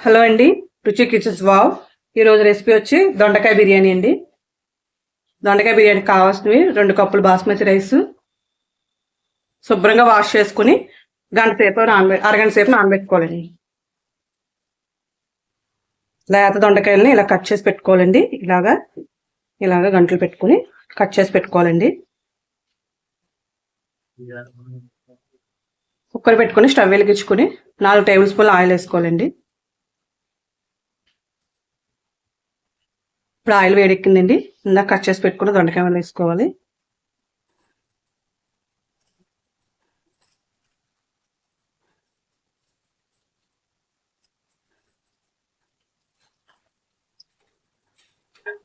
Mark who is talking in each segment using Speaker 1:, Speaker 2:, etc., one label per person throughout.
Speaker 1: Hello అండి, రుచి kitchens wow. ఈరోజు రెసిపీ వచ్చి దొండకాయ బిర్యానీ అండి. దొండకాయ బిర్యానీకి కావాల్సినవి 2 కప్పులు బాస్మతి రైస్ శుభ్రంగా వాష్ చేసుకుని అరగంట సేపు నానబెట్టుకోవాలండి. లేత దొండకాయలని ఇలా కట్ చేసి పెట్టుకోవాలండి. ఇలాగా గంటలు పెట్టుకుని కట్ చేసి పెట్టుకోవాలండి. కుక్కర్ పెట్టుకుని స్టవ్ వెలిగించుకుని 4 టేబుల్ స్పూన్లు ఆయిల్ వేసుకోవాలండి. ఇప్పుడు ఆయిల్ వేడెక్కిందండి. ఇందాక కట్ చేసి పెట్టుకున్న దొండకాయలు వేసుకోవాలి.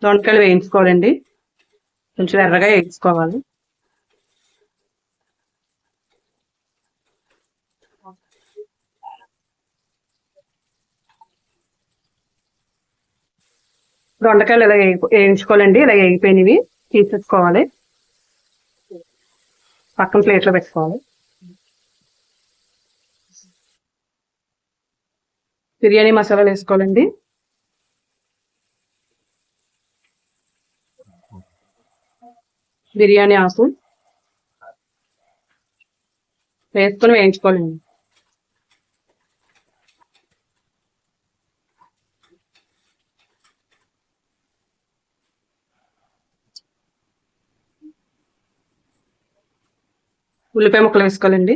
Speaker 1: దొండకాయలు వేయించుకోవాలండి. కొంచెం ఎర్రగా వేయించుకోవాలి. దొండకాయలు ఇలా వేయించుకోవాలండి. ఇలా వేగిపోయినవి తీసేసుకోవాలి. పక్కన ప్లేట్లో పెట్టుకోవాలి. బిర్యానీ మసాలాలు వేసుకోవాలండి. బిర్యానీ ఆకు వేసుకొని వేయించుకోవాలండి. ఉల్లిపాయ ముక్కలు వేసుకోవాలండి.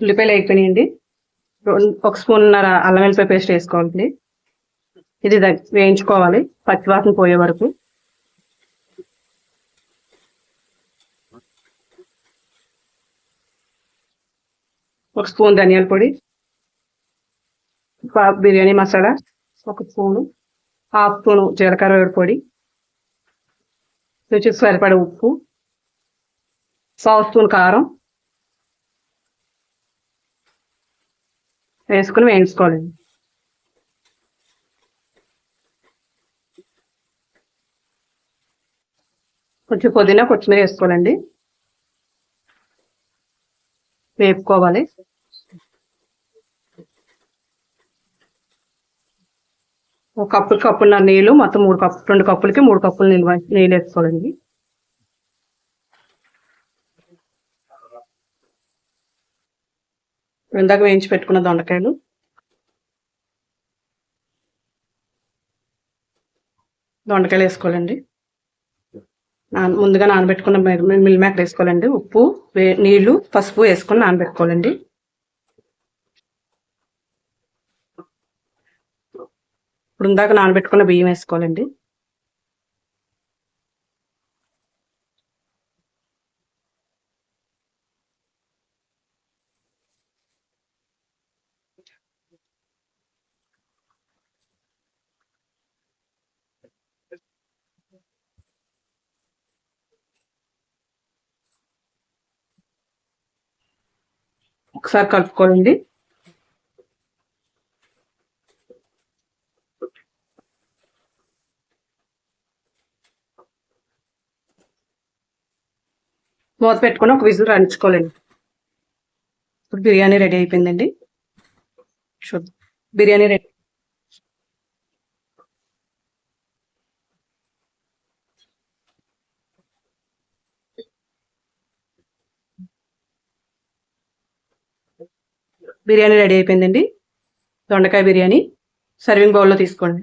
Speaker 1: ఉల్లిపాయలు అయిపోయినాయండి. 1 స్పూన్నర అల్లం వెల్లిపాయ పేస్ట్ వేసుకోవాలండి. ఇది వేయించుకోవాలి పచ్చివాసన పోయే వరకు. ఒక స్పూన్ ధనియాల పొడి, బిర్యానీ మసాలా 1 స్పూను, 1/2 స్పూను జీలకర్ర పొడి, రుచికి సరిపడే ఉప్పు, 1/4 స్పూన్ కారం వేసుకుని వేయించుకోవాలండి. కొంచెం పుదీనా కొత్తిమీర వేసుకోవాలండి. వేపుకోవాలి. ఒక కప్పున్నర నీళ్ళు, మొత్తం 2 కప్పులకి 3 కప్పులు నీళ్ళు వేసుకోవాలండి. ఇందాక వేయించి పెట్టుకున్న దొండకాయలు వేసుకోవాలండి. ముందుగా నానబెట్టుకున్న మిల్ మేకర్ వేసుకోవాలండి. ఉప్పు, నీళ్లు, పసుపు వేసుకొని నానబెట్టుకోవాలండి. ఇప్పుడు ఇందాక నానబెట్టుకున్న బియ్యం వేసుకోవాలండి. ఒకసారి కలుపుకోవాలండి. మూత పెట్టుకుని ఒక విజిల్ రాణించుకోవాలండి. ఇప్పుడు బిర్యానీ రెడీ అయిపోయిందండి. బిర్యానీ రెడీ. బిర్యానీ రెడీ అయిపోయిందండి. దొండకాయ బిర్యానీ సర్వింగ్ బౌల్లో తీసుకోండి.